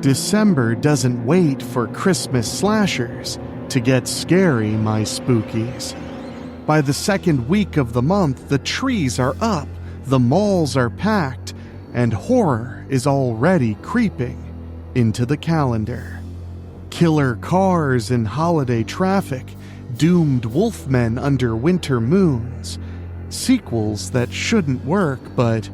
December doesn't wait for Christmas slashers to get scary, my spookies. By the second week of the month, the trees are up, the malls are packed, and horror is already creeping into the calendar. Killer cars in holiday traffic, doomed wolfmen under winter moons, sequels that shouldn't work but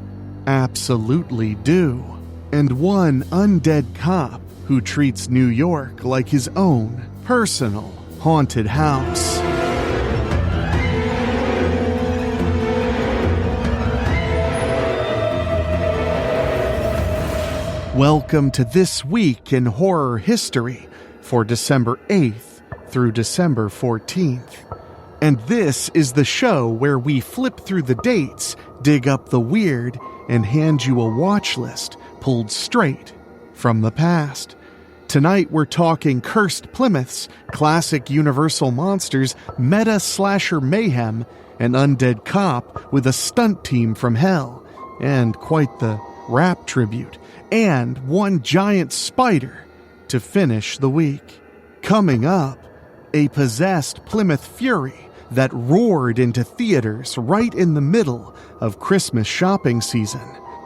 absolutely do, and one undead cop who treats New York like his own personal haunted house. Welcome to This Week in Horror History for December 8th through December 14th. And this is the show where we flip through the dates, dig up the weird, and hand you a watch list pulled straight from the past. Tonight we're talking cursed Plymouths, classic Universal monsters, meta slasher mayhem, an undead cop with a stunt team from hell, and quite the rap tribute, and one giant spider to finish the week. Coming up, a possessed Plymouth Fury that roared into theaters right in the middle of Christmas shopping season.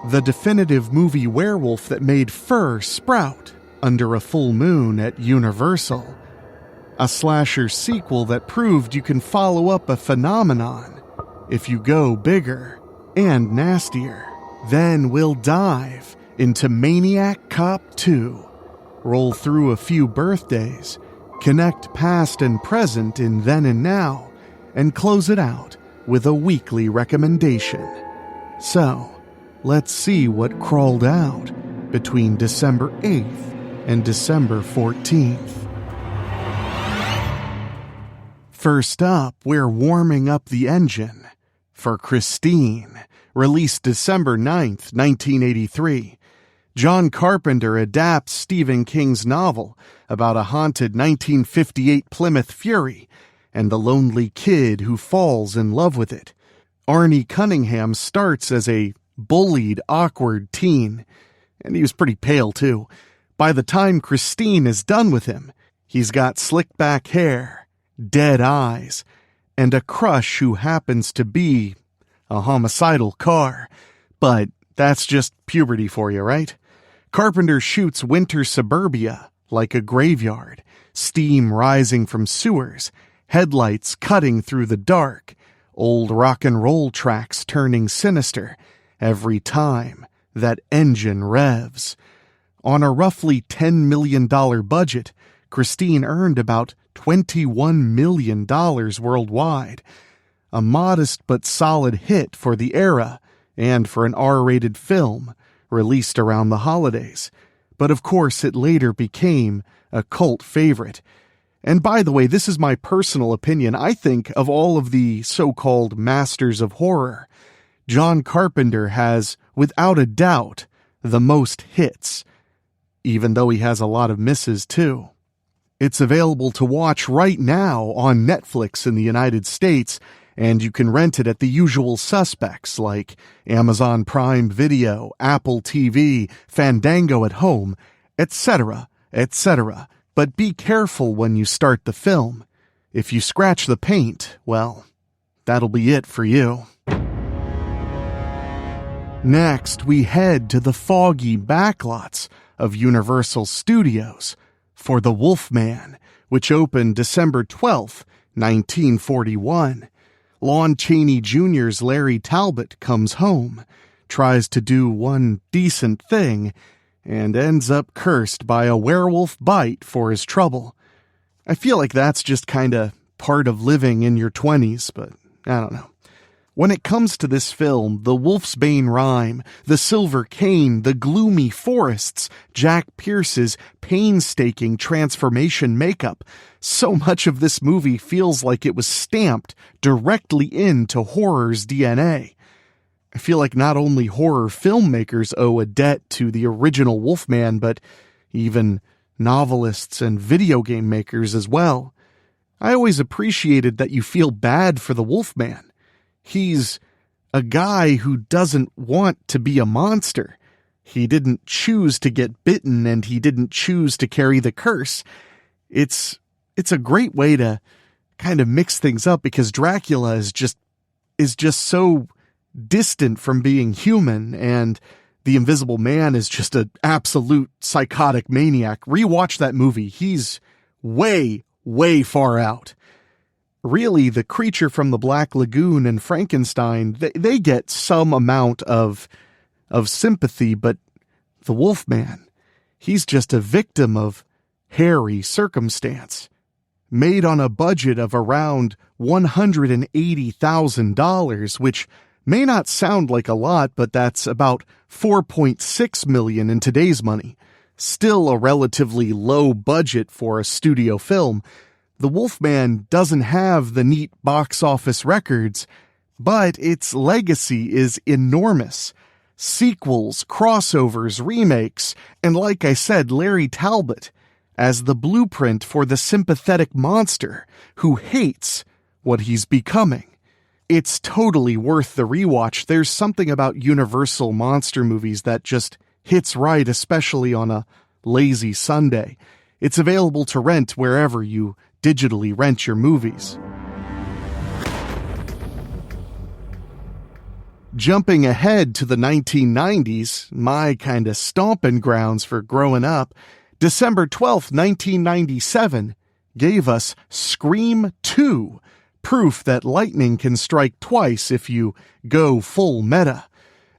The definitive movie werewolf that made fur sprout under a full moon at Universal. A slasher sequel that proved you can follow up a phenomenon if you go bigger and nastier. Then we'll dive into Maniac Cop 2, roll through a few birthdays, connect past and present in then and now, and close it out with a weekly recommendation. So, let's see what crawled out between December 8th and December 14th. First up, we're warming up the engine for Christine, released December 9th, 1983. John Carpenter adapts Stephen King's novel about a haunted 1958 Plymouth Fury and the lonely kid who falls in love with it. Arnie Cunningham starts as a bullied, awkward teen, and he was pretty pale too. By the time Christine is done with him, he's got slick back hair, dead eyes, and a crush who happens to be a homicidal car. But that's just puberty for you, right? Carpenter shoots winter suburbia like a graveyard, steam rising from sewers, headlights cutting through the dark, old rock and roll tracks turning sinister every time that engine revs. On a roughly $10 million budget, Christine earned about $21 million worldwide. A modest but solid hit for the era and for an R-rated film released around the holidays. But of course it later became a cult favorite. And by the way, this is my personal opinion. I think of all of the so-called masters of horror, John Carpenter has, without a doubt, the most hits, even though he has a lot of misses too. It's available to watch right now on Netflix in the United States, and you can rent it at the usual suspects like Amazon Prime Video, Apple TV, Fandango at Home, etc., etc. But be careful when you start the film. If you scratch the paint, well, that'll be it for you. Next, we head to the foggy backlots of Universal Studios for The Wolfman, which opened December 12th, 1941. Lon Chaney Jr.'s Larry Talbot comes home, tries to do one decent thing, and ends up cursed by a werewolf bite for his trouble. I feel like that's just kinda part of living in your 20s, but I don't know. When it comes to this film, the Wolfsbane rhyme, the silver cane, the gloomy forests, Jack Pierce's painstaking transformation makeup, so much of this movie feels like it was stamped directly into horror's DNA. I feel like not only horror filmmakers owe a debt to the original Wolfman, but even novelists and video game makers as well. I always appreciated that you feel bad for the Wolfman. He's a guy who doesn't want to be a monster. He didn't choose to get bitten, and he didn't choose to carry the curse. It's a great way to kind of mix things up, because Dracula is just so distant from being human, and the Invisible Man is just an absolute psychotic maniac. Rewatch that movie. He's way, way far out. Really, the creature from the Black Lagoon and Frankenstein, they get some amount of sympathy, but the Wolfman, he's just a victim of hairy circumstance. Made on a budget of around $180,000, which may not sound like a lot, but that's about $4.6 million in today's money. Still a relatively low budget for a studio film. The Wolfman doesn't have the neat box office records, but its legacy is enormous. Sequels, crossovers, remakes, and like I said, Larry Talbot as the blueprint for the sympathetic monster who hates what he's becoming. It's totally worth the rewatch. There's something about Universal monster movies that just hits right, especially on a lazy Sunday. It's available to rent wherever you digitally rent your movies. Jumping ahead to the 1990s, my kind of stomping grounds for growing up, December 12th, 1997, gave us Scream 2, proof that lightning can strike twice if you go full meta.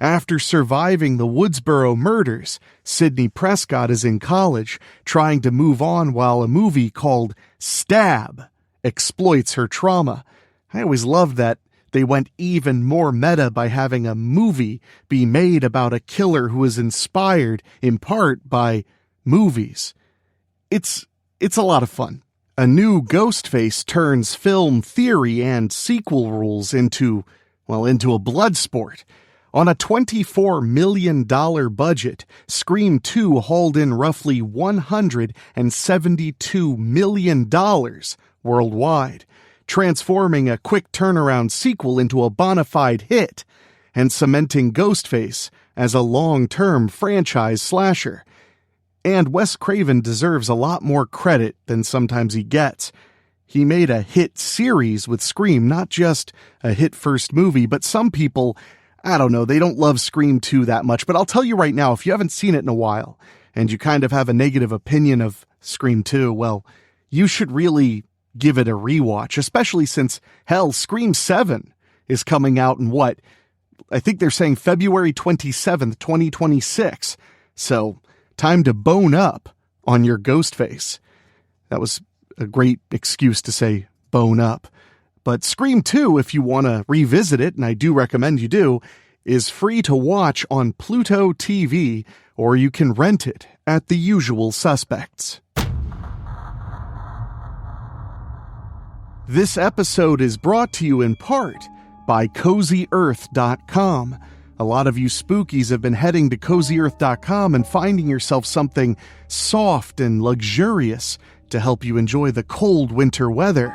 After surviving the Woodsboro murders, Sidney Prescott is in college, trying to move on while a movie called Stab exploits her trauma. I always loved that they went even more meta by having a movie be made about a killer who was inspired, in part, by movies. It's a lot of fun. A new Ghostface turns film theory and sequel rules into a blood sport. On a $24 million budget, Scream 2 hauled in roughly $172 million worldwide, transforming a quick turnaround sequel into a bona fide hit, and cementing Ghostface as a long-term franchise slasher. And Wes Craven deserves a lot more credit than sometimes he gets. He made a hit series with Scream, not just a hit first movie, but some people, I don't know, they don't love Scream 2 that much. But I'll tell you right now, if you haven't seen it in a while, and you kind of have a negative opinion of Scream 2, well, you should really give it a rewatch, especially since, hell, Scream 7 is coming out in I think they're saying February 27th, 2026. So, time to bone up on your Ghostface. That was a great excuse to say bone up. But Scream 2, if you want to revisit it, and I do recommend you do, is free to watch on Pluto TV, or you can rent it at the usual suspects. This episode is brought to you in part by CozyEarth.com. A lot of you spookies have been heading to CozyEarth.com and finding yourself something soft and luxurious to help you enjoy the cold winter weather.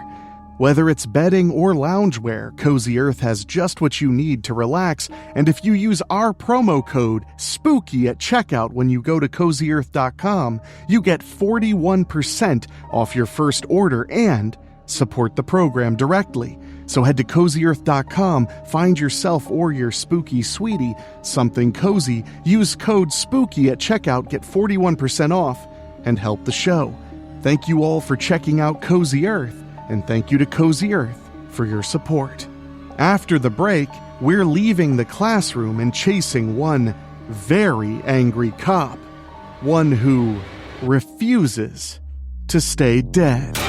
Whether it's bedding or loungewear, Cozy Earth has just what you need to relax, and if you use our promo code SPOOKY at checkout when you go to CozyEarth.com, you get 41% off your first order and support the program directly. So head to CozyEarth.com, find yourself or your spooky sweetie something cozy, use code SPOOKY at checkout, get 41% off, and help the show. Thank you all for checking out Cozy Earth, and thank you to Cozy Earth for your support. After the break, we're leaving the classroom and chasing one very angry cop, one who refuses to stay dead.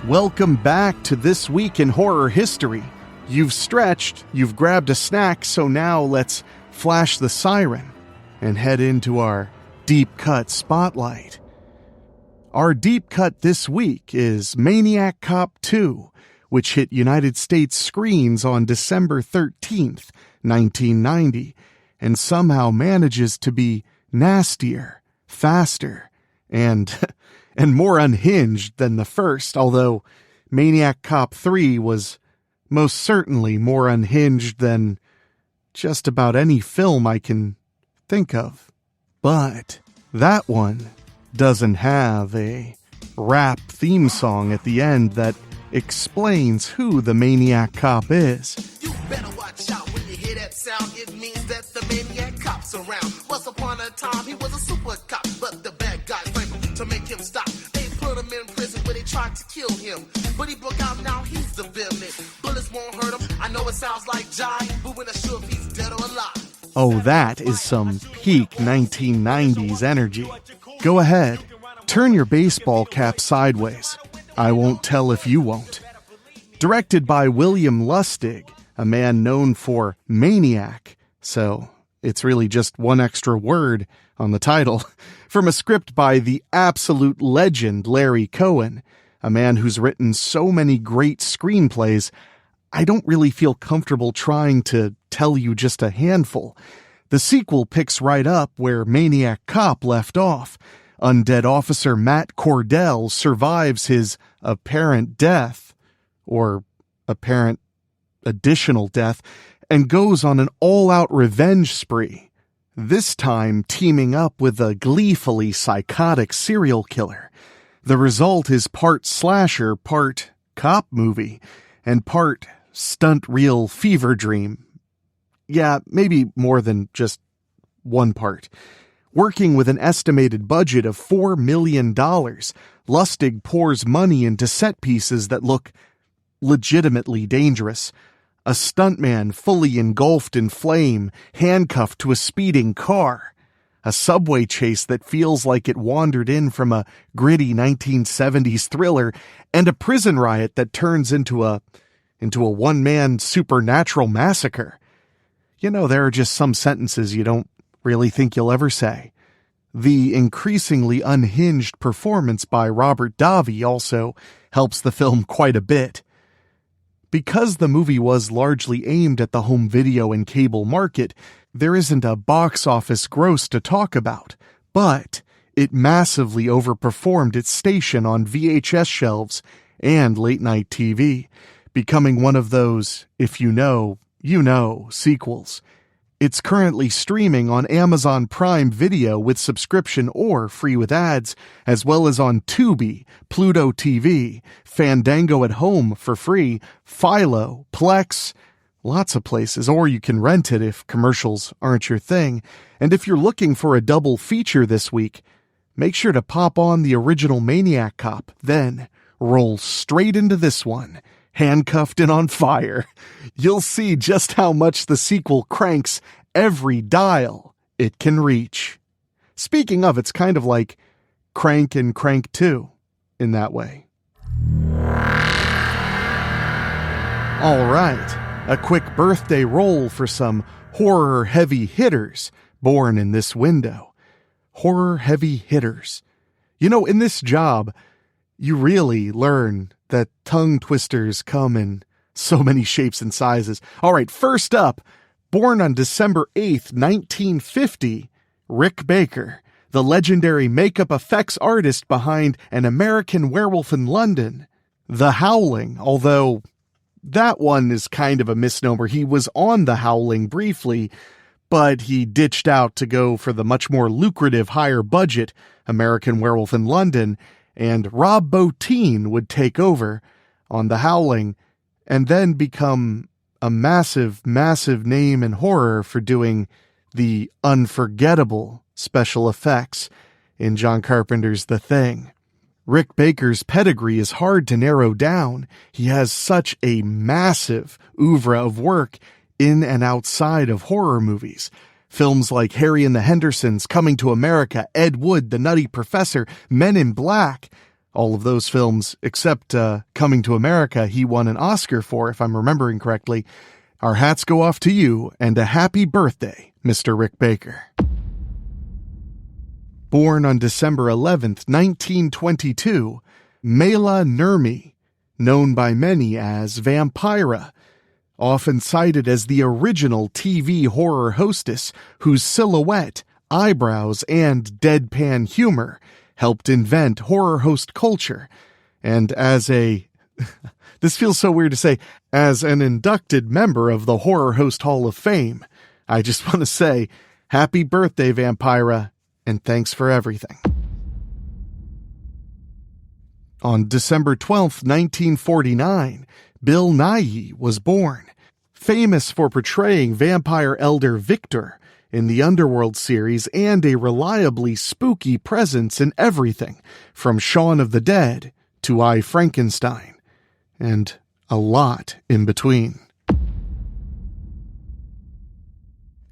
Welcome back to This Week in Horror History. You've stretched, you've grabbed a snack, so now let's flash the siren and head into our deep cut spotlight. Our deep cut this week is Maniac Cop 2, which hit United States screens on December 13th, 1990, and somehow manages to be nastier, faster, and and more unhinged than the first, although Maniac Cop 3 was most certainly more unhinged than just about any film I can think of. But that one doesn't have a rap theme song at the end that explains who the Maniac Cop is. You better watch out when you hear that sound. It means that the Maniac Cop's around. Once upon a time, he was a super cop, but the bad guys framed him to make him stop. They put him in prison where they tried to kill him. But he broke out, now he's the villain. Bullets won't hurt him. I know it sounds like jive, but we're not sure if he's dead or alive. Oh, that is some peak 1990s energy. Go ahead, turn your baseball cap sideways. I won't tell if you won't. Directed by William Lustig, a man known for Maniac, so it's really just one extra word on the title, from a script by the absolute legend Larry Cohen, a man who's written so many great screenplays, I don't really feel comfortable trying to tell you just a handful. The sequel picks right up where Maniac Cop left off. Undead officer Matt Cordell survives his apparent death, or apparent additional death, and goes on an all-out revenge spree, this time teaming up with a gleefully psychotic serial killer. The result is part slasher, part cop movie, and part stunt reel fever dream. Yeah, maybe more than just one part. Working with an estimated budget of $4 million, Lustig pours money into set pieces that look legitimately dangerous. A stuntman fully engulfed in flame, handcuffed to a speeding car. A subway chase that feels like it wandered in from a gritty 1970s thriller, and a prison riot that turns into a one-man supernatural massacre. You know, there are just some sentences you don't really think you'll ever say. The increasingly unhinged performance by Robert Davi also helps the film quite a bit. Because the movie was largely aimed at the home video and cable market, there isn't a box office gross to talk about, but it massively overperformed its station on VHS shelves and late-night TV, becoming one of those, if you know, sequels. It's currently streaming on Amazon Prime Video with subscription or free with ads, as well as on Tubi, Pluto TV, Fandango at Home for free, Philo, Plex, lots of places, or you can rent it if commercials aren't your thing. And if you're looking for a double feature this week, make sure to pop on the original Maniac Cop, then roll straight into this one. Handcuffed and on fire. You'll see just how much the sequel cranks every dial it can reach. Speaking of, it's kind of like Crank and Crank 2 in that way. All right, a quick birthday roll for some horror-heavy hitters born in this window. Horror-heavy hitters. You know, in this job, you really learn that tongue twisters come in so many shapes and sizes. All right, first up, born on December 8th, 1950, Rick Baker, the legendary makeup effects artist behind An American Werewolf in London, The Howling, although that one is kind of a misnomer. He was on The Howling briefly, but he ditched out to go for the much more lucrative, higher budget American Werewolf in London, and Rob Bottin would take over on The Howling and then become a massive, massive name in horror for doing the unforgettable special effects in John Carpenter's The Thing. Rick Baker's pedigree is hard to narrow down. He has such a massive oeuvre of work in and outside of horror movies. Films like Harry and the Hendersons, Coming to America, Ed Wood, The Nutty Professor, Men in Black. All of those films, except Coming to America, he won an Oscar for, if I'm remembering correctly. Our hats go off to you, and a happy birthday, Mr. Rick Baker. Born on December 11th, 1922, Mela Nurmi, known by many as Vampira, often cited as the original TV horror hostess whose silhouette, eyebrows, and deadpan humor helped invent horror host culture, and as a this feels so weird to say, as an inducted member of the Horror Host Hall of Fame, I just want to say, happy birthday, Vampira, and thanks for everything. On December 12th, 1949, Bill Nighy was born. Famous for portraying vampire elder Victor in the Underworld series and a reliably spooky presence in everything from Shaun of the Dead to I, Frankenstein, and a lot in between.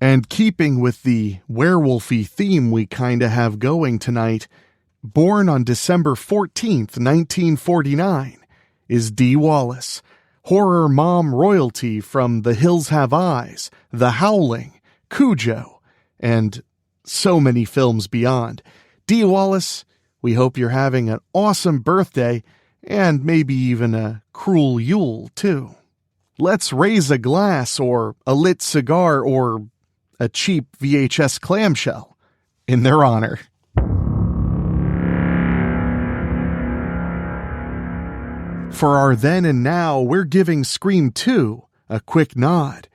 And keeping with the werewolfy theme we kinda have going tonight, born on December 14th, 1949, is Dee Wallace, horror mom royalty from The Hills Have Eyes, The Howling, Cujo, and so many films beyond. Dee Wallace, we hope you're having an awesome birthday, and maybe even a cruel Yule, too. Let's raise a glass, or a lit cigar, or a cheap VHS clamshell in their honor. For our then and now, we're giving Scream 2 a quick nod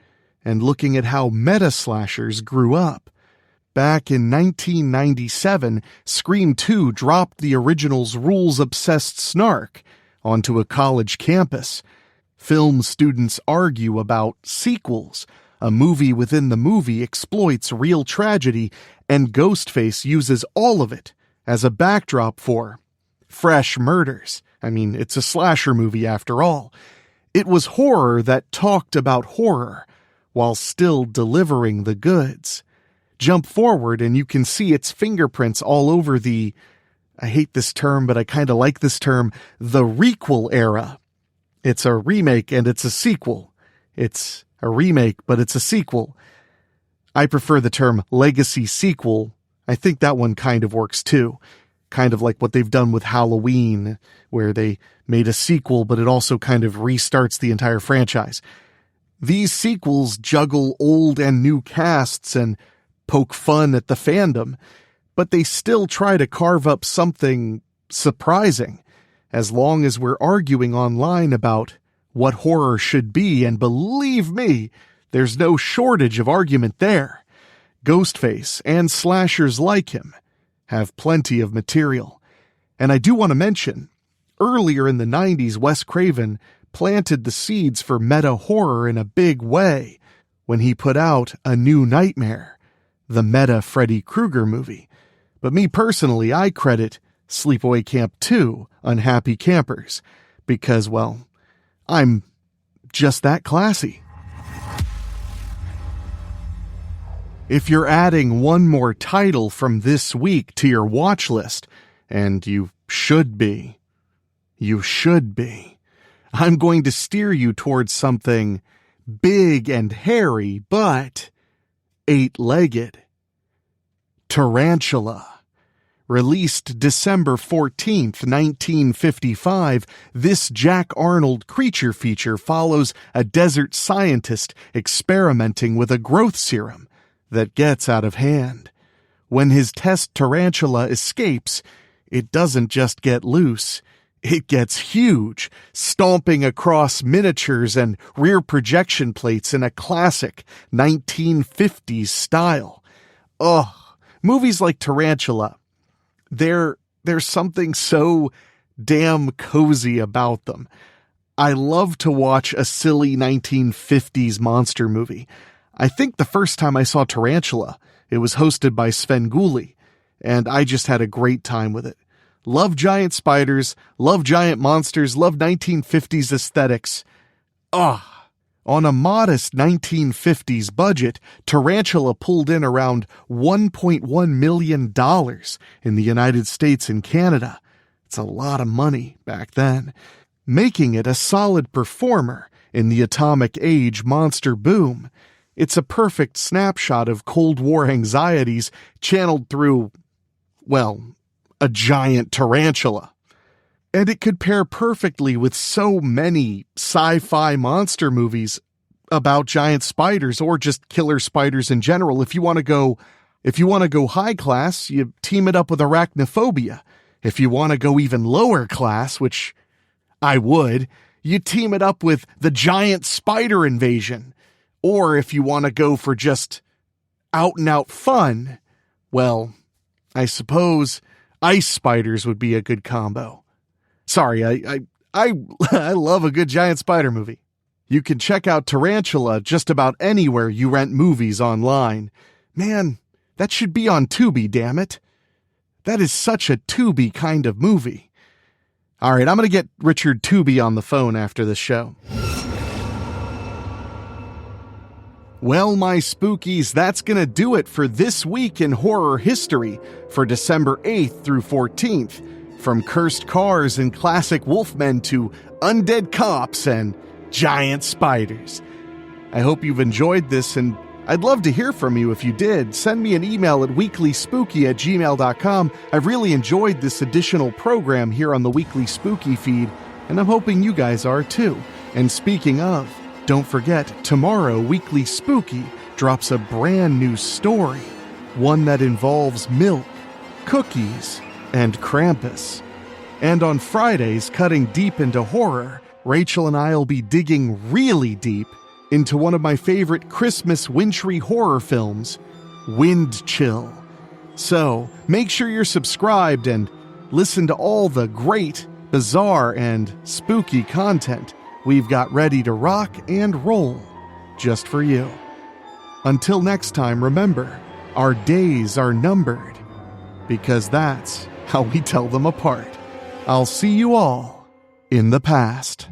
and looking at how meta-slashers grew up. Back in 1997, Scream 2 dropped the original's rules-obsessed snark onto a college campus. Film students argue about sequels. A movie within the movie exploits real tragedy, and Ghostface uses all of it as a backdrop for fresh murders. I mean, it's a slasher movie after all. It was horror that talked about horror while still delivering the goods. Jump forward and you can see its fingerprints all over the, I hate this term, but I kind of like this term, the requel era. It's a remake and it's a sequel. It's a remake, but it's a sequel. I prefer the term legacy sequel. I think that one kind of works too. Kind of like what they've done with Halloween, where they made a sequel, but it also kind of restarts the entire franchise. These sequels juggle old and new casts and poke fun at the fandom, but they still try to carve up something surprising, as long as we're arguing online about what horror should be, and believe me, there's no shortage of argument there. Ghostface and slashers like him have plenty of material. And I do want to mention, earlier in the 90s, Wes Craven planted the seeds for meta horror in a big way when he put out A New Nightmare, the meta Freddy Krueger movie. But me personally, I credit Sleepaway Camp 2, Unhappy Campers, because, well, I'm just that classy. If you're adding one more title from this week to your watch list, and you should be, I'm going to steer you towards something big and hairy, but eight-legged. Tarantula. Released December 14th, 1955, this Jack Arnold creature feature follows a desert scientist experimenting with a growth serum that gets out of hand. When his test tarantula escapes, it doesn't just get loose, it gets huge, stomping across miniatures and rear projection plates in a classic 1950s style. Ugh, movies like Tarantula, there's something so damn cozy about them. I love to watch a silly 1950s monster movie. I think the first time I saw Tarantula, it was hosted by Svengoolie, and I just had a great time with it. Love giant spiders, love giant monsters, love 1950s aesthetics. On a modest 1950s budget, Tarantula pulled in around $1.1 million in the United States and Canada. It's a lot of money back then, making it a solid performer in the atomic age monster boom. It's a perfect snapshot of Cold War anxieties channeled through, well, a giant tarantula. And it could pair perfectly with so many sci-fi monster movies about giant spiders or just killer spiders in general. If you want to go high class, you team it up with Arachnophobia. If you want to go even lower class, which I would, you team it up with the giant spider invasion. Or if you want to go for just out-and-out fun, well, I suppose ice spiders would be a good combo. Sorry, I love a good giant spider movie. You can check out Tarantula just about anywhere you rent movies online. Man, that should be on Tubi, damn it. That is such a Tubi kind of movie. All right, I'm going to get Richard Tubi on the phone after this show. Well, my spookies, that's going to do it for this week in horror history for December 8th through 14th. From cursed cars and classic Wolfman to undead cops and giant spiders. I hope you've enjoyed this, and I'd love to hear from you if you did. Send me an email at weeklyspooky@gmail.com. I've really enjoyed this additional program here on the Weekly Spooky feed, and I'm hoping you guys are too. And speaking of, don't forget, tomorrow Weekly Spooky drops a brand new story, one that involves milk, cookies, and Krampus. And on Fridays, cutting deep into horror, Rachel and I will be digging really deep into one of my favorite Christmas wintry horror films, Wind Chill. So, make sure you're subscribed and listen to all the great, bizarre, and spooky content we've got ready to rock and roll just for you. Until next time, remember, our days are numbered, because that's how we tell them apart. I'll see you all in the past.